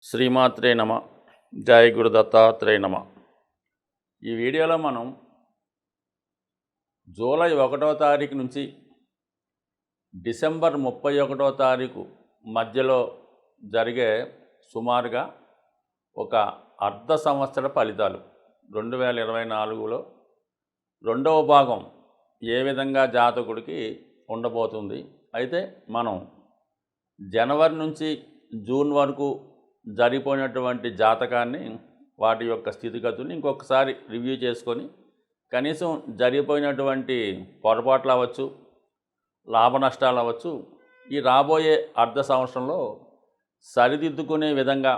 శ్రీమాత్రే నమ. జయ గురు దత్తాత్రేయ నమ. ఈ వీడియోలో మనం జూలై 1వ తారీఖు నుంచి డిసెంబర్ 31వ తారీఖు మధ్యలో జరిగే సుమారుగా ఒక అర్ధ సంవత్సర ఫలితాలు 2024లో రెండవ భాగం ఏ విధంగా జాతకుడికి ఉండబోతుంది. అయితే మనం జనవరి నుంచి జూన్ వరకు జరిగిపోయినటువంటి జాతకాన్ని, వాటి యొక్క స్థితిగతుల్ని ఇంకొకసారి రివ్యూ చేసుకొని కనీసం జరిగిపోయినటువంటి పొరపాట్లు అవ్వచ్చు, లాభ నష్టాలు అవ్వచ్చు, ఈ రాబోయే అర్ధ సంవత్సరంలో సరిదిద్దుకునే విధంగా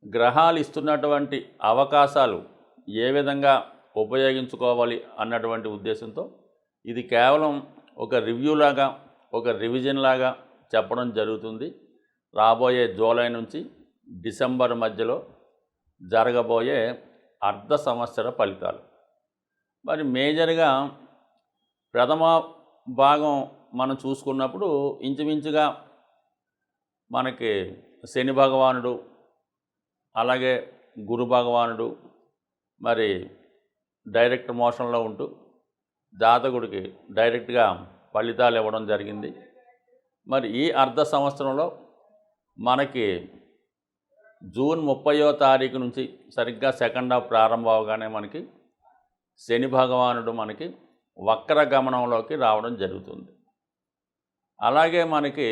గ్రహాలు ఇస్తున్నటువంటి అవకాశాలు ఏ విధంగా ఉపయోగించుకోవాలి అన్నటువంటి ఉద్దేశంతో ఇది కేవలం ఒక రివ్యూ లాగా, ఒక రివిజన్ లాగా చెప్పడం జరుగుతుంది. రాబోయే జూలై నుంచి డిసెంబర్ మధ్యలో జరగబోయే అర్ధ సంవత్సర ఫలితాలు. మరి మేజర్గా ప్రథమ భాగం మనం చూసుకున్నప్పుడు ఇంచుమించుగా మనకి శని భగవానుడు, అలాగే గురు భగవానుడు మరి డైరెక్ట్ మోషన్లో ఉంటూ జాతకుడికి డైరెక్ట్గా ఫలితాలు ఇవ్వడం జరిగింది. మరి ఈ అర్ధ సంవత్సరంలో మనకి జూన్ 30వ తారీఖు నుంచి సరిగ్గా సెకండ్ హాఫ్ ప్రారంభం అవగానే మనకి శని భగవానుడు మనకి వక్ర గమనంలోకి రావడం జరుగుతుంది. అలాగే మనకి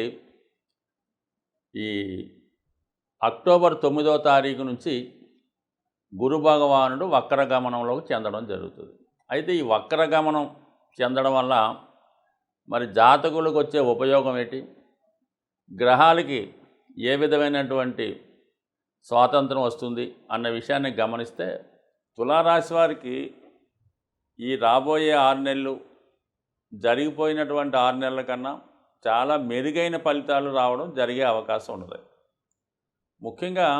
ఈ అక్టోబర్ 9వ తారీఖు నుంచి గురు భగవానుడు వక్ర గమనంలోకి చెందడం జరుగుతుంది. అయితే ఈ వక్ర గమనం చెందడం వల్ల మరి జాతకులకు వచ్చే ఉపయోగం ఏంటి, గ్రహాలకి ఏ విధమైనటువంటి స్వాతంత్రం వస్తుంది అన్న విషయాన్ని గమనిస్తే తులారాశి వారికి ఈ రాబోయే 6 నెలలు జరిగిపోయినటువంటి 6 నెలల కన్నా చాలా మెరుగైన ఫలితాలు రావడం జరిగే అవకాశం ఉన్నది. ముఖ్యంగా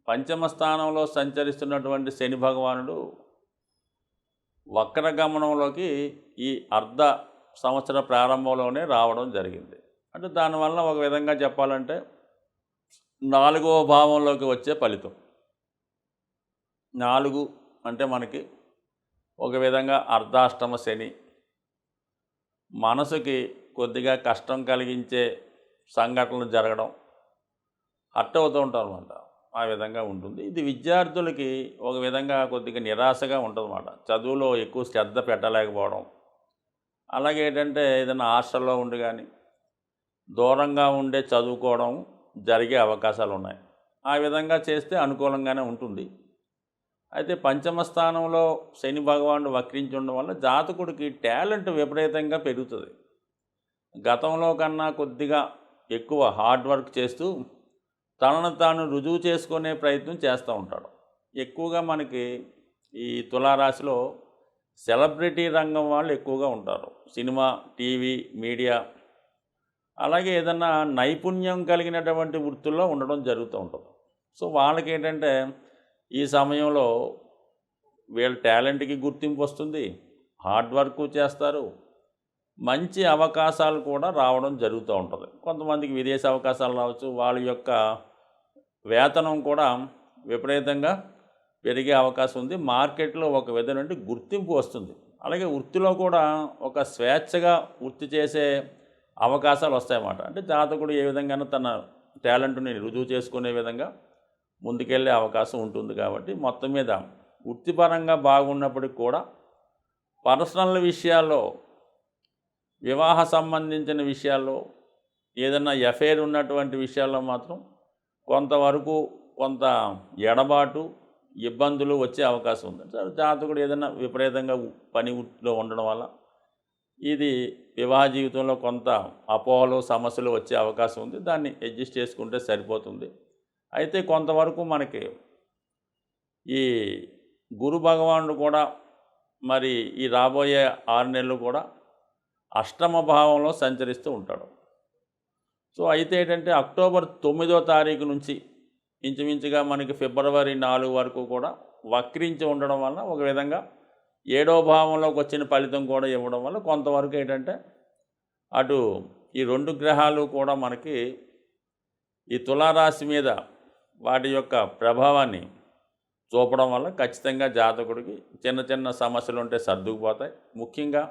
పంచమ స్థానంలో సంచరిస్తున్నటువంటి శని భగవానుడు వక్రగమనంలోకి ఈ అర్ధ సంవత్సర ప్రారంభంలోనే రావడం జరిగింది. అంటే దానివల్ల ఒక విధంగా చెప్పాలంటే 4వ భావంలోకి వచ్చే ఫలితం. 4 అంటే మనకి ఒక విధంగా అర్ధాష్టమ శని, మనసుకి కొద్దిగా కష్టం కలిగించే సంఘటనలు జరగడం, హర్ట్ అవుతూ ఉంటారు అన్నమాట. ఆ విధంగా ఉంటుంది. ఇది విద్యార్థులకి ఒక విధంగా కొద్దిగా నిరాశగా ఉంటుందన్నమాట. చదువులో ఎక్కువ శ్రద్ధ పెట్టలేకపోవడం, అలాగే ఏంటంటే ఏదైనా హాస్టల్లో ఉండి కానీ దూరంగా ఉండే చదువుకోవడం జరిగే అవకాశాలు ఉన్నాయి. ఆ విధంగా చేస్తే అనుకూలంగానే ఉంటుంది. అయితే పంచమ స్థానంలో శని భగవానుడు వక్రించి ఉండడం వల్ల జాతకుడికి టాలెంట్ విపరీతంగా పెరుగుతుంది. గతంలో కన్నా కొద్దిగా ఎక్కువ హార్డ్ వర్క్ చేస్తూ తనను తాను రుజువు చేసుకునే ప్రయత్నం చేస్తూ ఉంటాడు. ఎక్కువగా మనకి ఈ తులారాశిలో సెలబ్రిటీ రంగం వాళ్ళు ఎక్కువగా ఉంటారు. సినిమా, టీవీ, మీడియా, అలాగే ఏదన్నా నైపుణ్యం కలిగినటువంటి వృత్తుల్లో ఉండడం జరుగుతూ ఉంటుంది. సో వాళ్ళకి ఏంటంటే ఈ సమయంలో వీళ్ళ టాలెంట్కి గుర్తింపు వస్తుంది, హార్డ్ వర్క్ చేస్తారు, మంచి అవకాశాలు కూడా రావడం జరుగుతూ ఉంటుంది. కొంతమందికి విదేశీ అవకాశాలు రావచ్చు, వాళ్ళ యొక్క వేతనం కూడా విపరీతంగా పెరిగే అవకాశం ఉంది. మార్కెట్లో ఒక విధమైన గుర్తింపు వస్తుంది. అలాగే వృత్తిలో కూడా ఒక స్వేచ్ఛగా వృత్తి చేసే అవకాశాలు వస్తాయన్నమాట. అంటే జాతకుడు ఏ విధంగా తన టాలెంట్ని రుజువు చేసుకునే విధంగా ముందుకెళ్ళే అవకాశం ఉంటుంది. కాబట్టి మొత్తం మీద వృత్తిపరంగా బాగున్నప్పటికి కూడా పర్సనల్ విషయాల్లో, వివాహ సంబంధించిన విషయాల్లో, ఏదైనా ఎఫైర్ ఉన్నటువంటి విషయాల్లో మాత్రం కొంతవరకు కొంత ఎడబాటు, ఇబ్బందులు వచ్చే అవకాశం ఉంది. జాతకుడు ఏదైనా విపరీతంగా పనిలో ఉండడం వల్ల ఇది వివాహ జీవితంలో కొంత అపోహలు, సమస్యలు వచ్చే అవకాశం ఉంది. దాన్ని అడ్జస్ట్ చేసుకుంటే సరిపోతుంది. అయితే కొంతవరకు మనకి ఈ గురు భగవానుడు కూడా మరి ఈ రాబోయే 6 నెలలు కూడా అష్టమ భావంలో సంచరిస్తూ ఉంటాడు. సో అయితే ఏంటంటే అక్టోబర్ 9వ తారీఖు నుంచి ఇంచుమించుగా మనకి ఫిబ్రవరి 4 వరకు కూడా వక్రించి ఉండడం వల్ల ఒక విధంగా 7వ భావంలోకి వచ్చిన ఫలితం కూడా ఇవ్వడం వల్ల కొంతవరకు ఏంటంటే అటు ఈ 2 గ్రహాలు కూడా మనకి ఈ తులారాశి మీద వాటి యొక్క ప్రభావాన్ని చూపడం వల్ల ఖచ్చితంగా జాతకుడికి చిన్న చిన్న సమస్యలు ఉంటే సర్దుకుపోతాయి. ముఖ్యంగా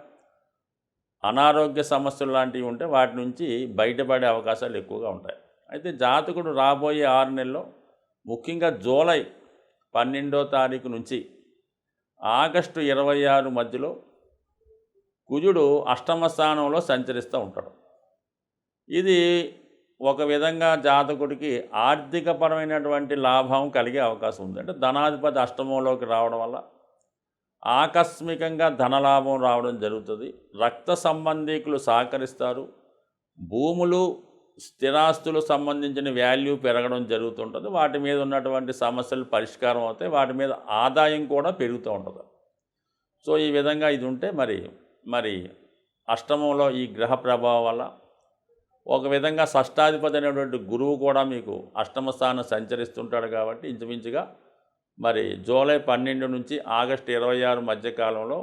అనారోగ్య సమస్యలు లాంటివి ఉంటే వాటి నుంచి బయటపడే అవకాశాలు ఎక్కువగా ఉంటాయి. అయితే జాతకుడు రాబోయే 6 నెలల్లో ముఖ్యంగా జూలై 12వ తారీఖు నుంచి ఆగస్టు 26 మధ్యలో కుజుడు అష్టమ స్థానంలో సంచరిస్తూ ఉంటాడు. ఇది ఒక విధంగా జాతకుడికి ఆర్థికపరమైనటువంటి లాభం కలిగే అవకాశం ఉంది. అంటే ధనాధిపతి అష్టమంలోకి రావడం వల్ల ఆకస్మికంగా ధనలాభం రావడం జరుగుతుంది. రక్త సంబంధీకులు సహకరిస్తారు. భూములు, స్థిరాస్తులు సంబంధించిన వాల్యూ పెరగడం జరుగుతుంటుంది. వాటి మీద ఉన్నటువంటి సమస్యలు పరిష్కారం అవుతాయి. వాటి మీద ఆదాయం కూడా పెరుగుతూ ఉంటుంది. సో ఈ విధంగా ఇది ఉంటే మరి అష్టమంలో ఈ గ్రహ ప్రభావం వల్ల ఒక విధంగా షష్టాధిపతి అనేటువంటి గురువు కూడా మీకు అష్టమ స్థానం సంచరిస్తుంటాడు. కాబట్టి ఇంచుమించుగా జూలై 12 నుంచి ఆగస్టు 26 మధ్యకాలంలో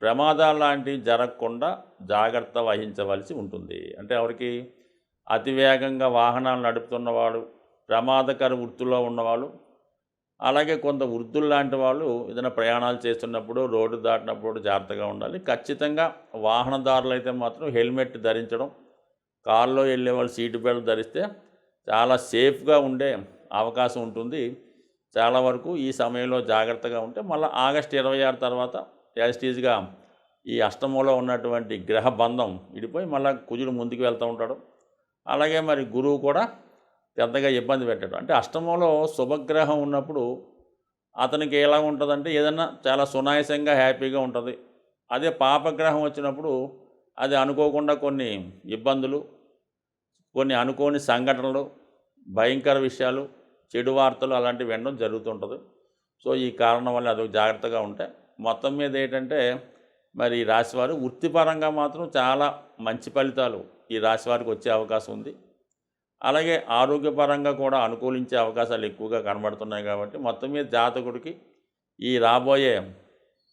ప్రమాదాలు లాంటివి జరగకుండా జాగ్రత్త వహించవలసి ఉంటుంది. అంటే ఎవరికి అతివేగంగా వాహనాలు నడుపుతున్నవాడు, ప్రమాదకర వృత్తుల్లో ఉన్నవాళ్ళు, అలాగే కొంత వృద్ధులు లాంటి వాళ్ళు ఏదైనా ప్రయాణాలు చేస్తున్నప్పుడు, రోడ్డు దాటినప్పుడు జాగ్రత్తగా ఉండాలి. ఖచ్చితంగా వాహనదారులు అయితే మాత్రం హెల్మెట్ ధరించడం, కారులో వెళ్ళే వాళ్ళు సీటు బెల్ట్ ధరిస్తే చాలా సేఫ్గా ఉండే అవకాశం ఉంటుంది. చాలా వరకు ఈ సమయంలో జాగ్రత్తగా ఉంటే మళ్ళీ ఆగస్టు 26 తర్వాత యాజిటీజ్గా ఈ అష్టమంలో ఉన్నటువంటి గ్రహ బంధం విడిపోయి మళ్ళీ కుజుడు ముందుకు వెళ్తూ ఉంటాడు. అలాగే గురువు కూడా పెద్దగా ఇబ్బంది పెట్టాడు. అంటే అష్టమంలో శుభగ్రహం ఉన్నప్పుడు అతనికి ఎలా ఉంటుందంటే ఏదన్నా చాలా సునాయాసంగా హ్యాపీగా ఉంటుంది. అదే పాపగ్రహం వచ్చినప్పుడు అది అనుకోకుండా కొన్ని ఇబ్బందులు, కొన్ని అనుకోని సంఘటనలు, భయంకర విషయాలు, చెడు వార్తలు అలాంటివి వినడం జరుగుతుంటుంది. సో ఈ కారణం వల్ల అదొక జాగ్రత్తగా ఉంటే మొత్తం మీద ఏంటంటే ఈ రాశివారు వృత్తిపరంగా మాత్రం చాలా మంచి ఫలితాలు ఈ రాశివారికి వచ్చే అవకాశం ఉంది. అలాగే ఆరోగ్యపరంగా కూడా అనుకూలించే అవకాశాలు ఎక్కువగా కనబడుతున్నాయి. కాబట్టి మొత్తం మీద జాతకుడికి ఈ రాబోయే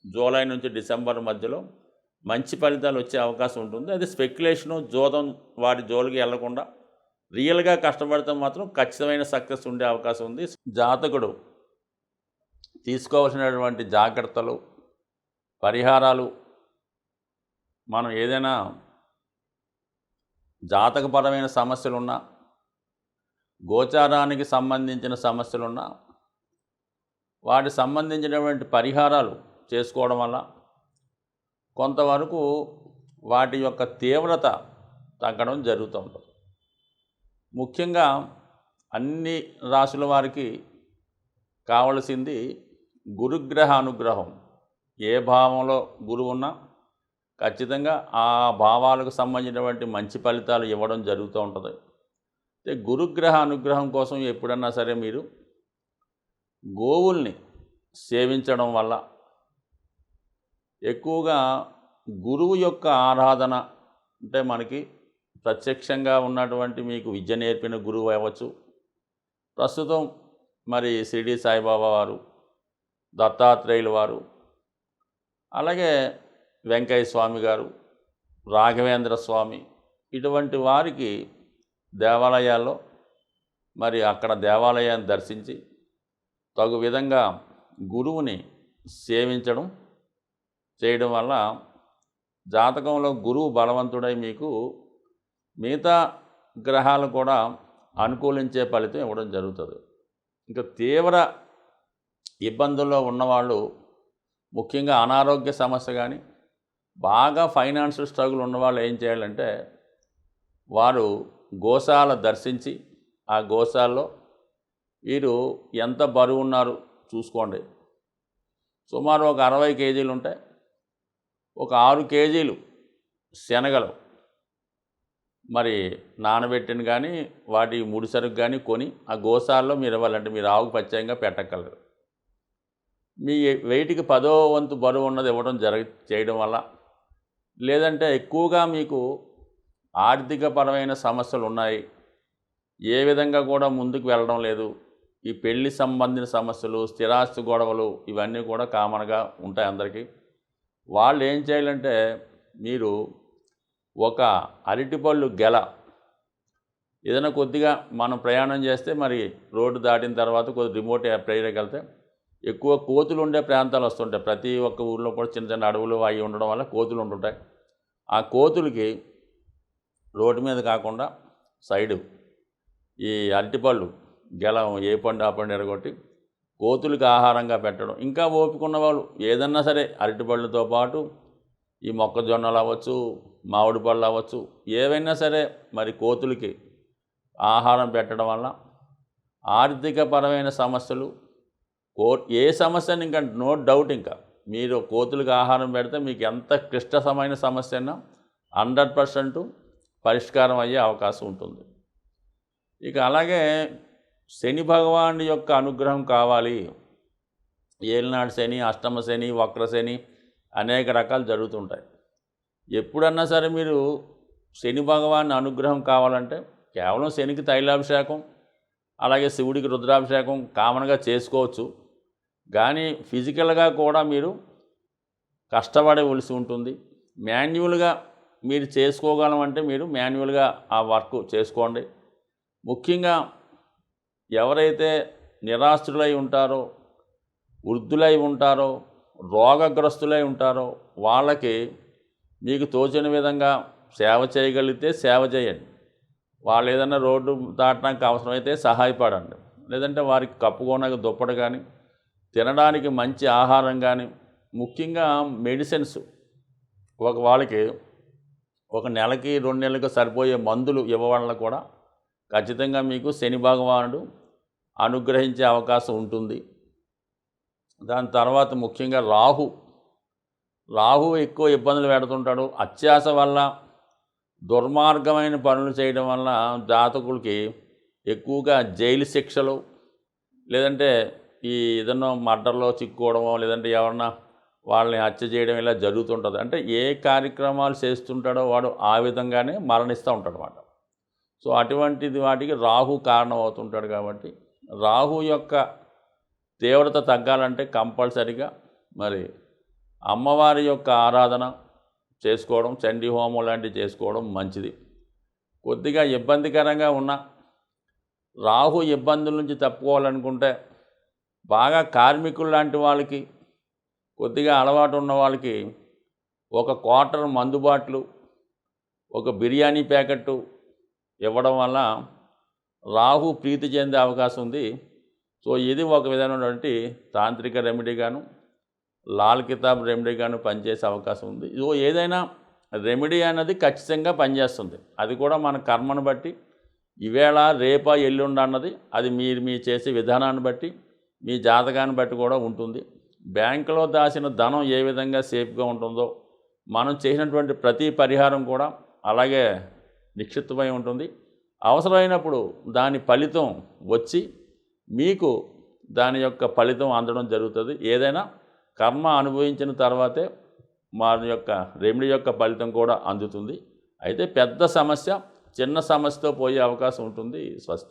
జూలై నుంచి డిసెంబర్ మధ్యలో మంచి ఫలితాలు వచ్చే అవకాశం ఉంటుంది. అది స్పెక్యులేషను, జోదం వాటి జోలికి వెళ్లకుండా రియల్గా కష్టపడితే మాత్రం ఖచ్చితమైన సక్సెస్ ఉండే అవకాశం ఉంది. జాతకుడు తీసుకోవాల్సినటువంటి జాగ్రత్తలు, పరిహారాలు, మనం ఏదైనా జాతకపరమైన సమస్యలున్నా, గోచారానికి సంబంధించిన సమస్యలున్నా వాటికి సంబంధించినటువంటి పరిహారాలు చేసుకోవడం వల్ల కొంతవరకు వాటి యొక్క తీవ్రత తగ్గడం జరుగుతూ ఉంటుంది. ముఖ్యంగా అన్ని రాశుల వారికి కావలసింది గురుగ్రహ అనుగ్రహం. ఏ భావంలో గురువు ఉన్నా ఖచ్చితంగా ఆ భావాలకు సంబంధించినటువంటి మంచి ఫలితాలు ఇవ్వడం జరుగుతూ ఉంటుంది. గురుగ్రహ అనుగ్రహం కోసం ఎప్పుడన్నా సరే మీరు గోవుల్ని సేవించడం వల్ల, ఎక్కువగా గురువు యొక్క ఆరాధన అంటే మనకి ప్రత్యక్షంగా ఉన్నటువంటి మీకు విద్య నేర్పిన గురువు అవ్వచ్చు, ప్రస్తుతం షిరిడి సాయిబాబా వారు, దత్తాత్రేయుల వారు, అలాగే వెంకయ్య స్వామి గారు, రాఘవేంద్ర స్వామి, ఇటువంటి వారికి దేవాలయాల్లో అక్కడ దేవాలయాన్ని దర్శించి తగు విధంగా గురువుని సేవించడం చేయడం వల్ల జాతకంలో గురువు బలవంతుడై మీకు మిగతా గ్రహాలు కూడా అనుకూలించే ఫలితం ఇవ్వడం జరుగుతుంది. ఇంకా తీవ్ర ఇబ్బందుల్లో ఉన్నవాళ్ళు, ముఖ్యంగా అనారోగ్య సమస్య కానీ బాగా ఫైనాన్షియల్ స్ట్రగుల్ ఉన్నవాళ్ళు ఏం చేయాలంటే వారు గోశాల దర్శించి ఆ గోశాలలో వీరు ఎంత బరువు ఉన్నారు చూసుకోండి. సుమారు ఒక 60 కేజీలు ఉంటాయి. ఒక 6 కేజీలు శనగలు నానబెట్టిన కానీ వాటి ముడి సరుకు కానీ కొని ఆ గోశాలలో మీరు ఇవ్వాలంటే మీరు ఆవుకు ప్రత్యేకంగా పెట్టగలరు. మీ వెయిట్కి 10వ వంతు బరువు ఉన్నది ఇవ్వడం చేయడం వల్ల, లేదంటే ఎక్కువగా మీకు ఆర్థికపరమైన సమస్యలు ఉన్నాయి, ఏ విధంగా కూడా ముందుకు వెళ్ళడం లేదు, ఈ పెళ్లి సంబంధించిన సమస్యలు, స్థిరాస్తి గొడవలు ఇవన్నీ కూడా కామన్గా ఉంటాయి అందరికీ. వాళ్ళు ఏం చేయాలంటే మీరు ఒక అరటిపళ్ళు గెల ఏదైనా కొద్దిగా మనం ప్రయాణం చేస్తే మరి రోడ్డు దాటిన తర్వాత కొద్ది రిమోట్ ఏరియాకి వెళ్తే ఎక్కువ కోతులు ఉండే ప్రాంతాలు వస్తుంటాయి. ప్రతి ఒక్క ఊర్లో కూడా చిన్న చిన్న అడవులు అవి ఉండడం వల్ల కోతులు ఉంటుంటాయి. ఆ కోతులకి రోడ్డు మీద కాకుండా సైడు ఈ అరటిపళ్ళు గెలం ఏ పండు ఆ పండు ఎరగొట్టి కోతులకి ఆహారంగా పెట్టడం. ఇంకా ఓపిక ఉన్న వాళ్ళు ఏదన్నా సరే అరటిపళ్ళతో పాటు ఈ మొక్కజొన్నలు అవ్వచ్చు, మామిడి పళ్ళు అవ్వచ్చు, ఏవైనా సరే మరి కోతులకి ఆహారం పెట్టడం వల్ల ఆర్థికపరమైన సమస్యలు ఏ సమస్యని ఇంకా నో డౌట్ ఇంకా మీరు కోతులకు ఆహారం పెడితే మీకు ఎంత క్లిష్టమైన సమస్య అయినా 100% పరిష్కారం అయ్యే అవకాశం ఉంటుంది. ఇక అలాగే శని భగవానుడి యొక్క అనుగ్రహం కావాలి. ఏలినాడు శని, అష్టమ శని, వక్ర శని అనేక రకాలు జరుగుతుంటాయి. ఎప్పుడన్నా సరే మీరు శని భగవాన్ అనుగ్రహం కావాలంటే కేవలం శనికి తైలాభిషేకం, అలాగే శివుడికి రుద్రాభిషేకం కామన్గా చేసుకోవచ్చు. కానీ ఫిజికల్గా కూడా మీరు కష్టపడవలసి ఉంటుంది. మాన్యువల్గా మీరు చేసుకోగలమంటే మీరు మాన్యువల్గా ఆ వర్క్ చేసుకోండి. ముఖ్యంగా ఎవరైతే నిరాశ్రులై ఉంటారో, వృద్ధులై ఉంటారో, రోగగ్రస్తులై ఉంటారో వాళ్ళకి మీకు తోచిన విధంగా సేవ చేయగలిగితే సేవ చేయండి. వాళ్ళు ఏదైనా రోడ్డు దాటడానికి అవసరమైతే సహాయపడండి. లేదంటే వారికి కప్పుకోనక దుప్పటి కానీ, తినడానికి మంచి ఆహారం కానీ, ముఖ్యంగా మెడిసిన్స్ వాళ్ళకి ఒక నెలకి 2 నెలలకు సరిపోయే మందులు ఇవ్వడం కూడా ఖచ్చితంగా మీకు శని భగవానుడు అనుగ్రహించే అవకాశం ఉంటుంది. దాని తర్వాత ముఖ్యంగా రాహు ఎక్కువ ఇబ్బందులు పెడుతుంటాడు. అత్యాశ వల్ల దుర్మార్గమైన పనులు చేయడం వల్ల జాతకులకి ఎక్కువగా జైలు శిక్షలు, లేదంటే ఈ ఏదన్నా మర్డర్లో చిక్కుకోవడమో, లేదంటే ఎవరన్నా వాళ్ళని హత్య చేయడం ఇలా జరుగుతుంటుంది. అంటే ఏ కార్యక్రమాలు చేస్తుంటాడో వాడు ఆ విధంగానే మరణిస్తూ ఉంటాడు అన్నమాట. సో అటువంటిది వాటికి రాహు కారణం అవుతుంటాడు. కాబట్టి రాహు యొక్క తీవ్రత తగ్గాలంటే కంపల్సరిగా మరి అమ్మవారి యొక్క ఆరాధన చేసుకోవడం, చండీ హోమం లాంటివి చేసుకోవడం మంచిది. కొద్దిగా ఇబ్బందికరంగా ఉన్న రాహు ఇబ్బందుల నుంచి తప్పుకోవాలనుకుంటే బాగా కార్మికులు లాంటి వాళ్ళకి, కొద్దిగా అలవాటు ఉన్న వాళ్ళకి ఒక క్వార్టర్ మందు బాటిలు, ఒక బిర్యానీ ప్యాకెట్టు ఇవ్వడం వల్ల రాహు ప్రీతి చెందే అవకాశం ఉంది. సో ఇది ఒక విధమైనటువంటి తాంత్రిక రెమెడీగాను, లాల్ కితాబ్ రెమెడీగాను పనిచేసే అవకాశం ఉంది. సో ఏదైనా రెమెడీ అనేది ఖచ్చితంగా పనిచేస్తుంది. అది కూడా మన కర్మను బట్టి, ఈవేళ రేపా ఎల్లుండి అన్నది అది మీ చేసే విధానాన్ని బట్టి, మీ జాతకాన్ని బట్టి కూడా ఉంటుంది. బ్యాంకులో దాచిన ధనం ఏ విధంగా సేఫ్గా ఉంటుందో మనం చేసినటువంటి ప్రతి పరిహారం కూడా అలాగే నిక్షిప్తమై ఉంటుంది. అవసరమైనప్పుడు దాని ఫలితం వచ్చి మీకు దాని యొక్క ఫలితం అందడం జరుగుతుంది. ఏదైనా కర్మ అనుభవించిన తర్వాతే మా యొక్క రెమెడీ యొక్క ఫలితం కూడా అందుతుంది. అయితే పెద్ద సమస్య చిన్న సమస్యతో పోయే అవకాశం ఉంటుంది. స్వస్తి.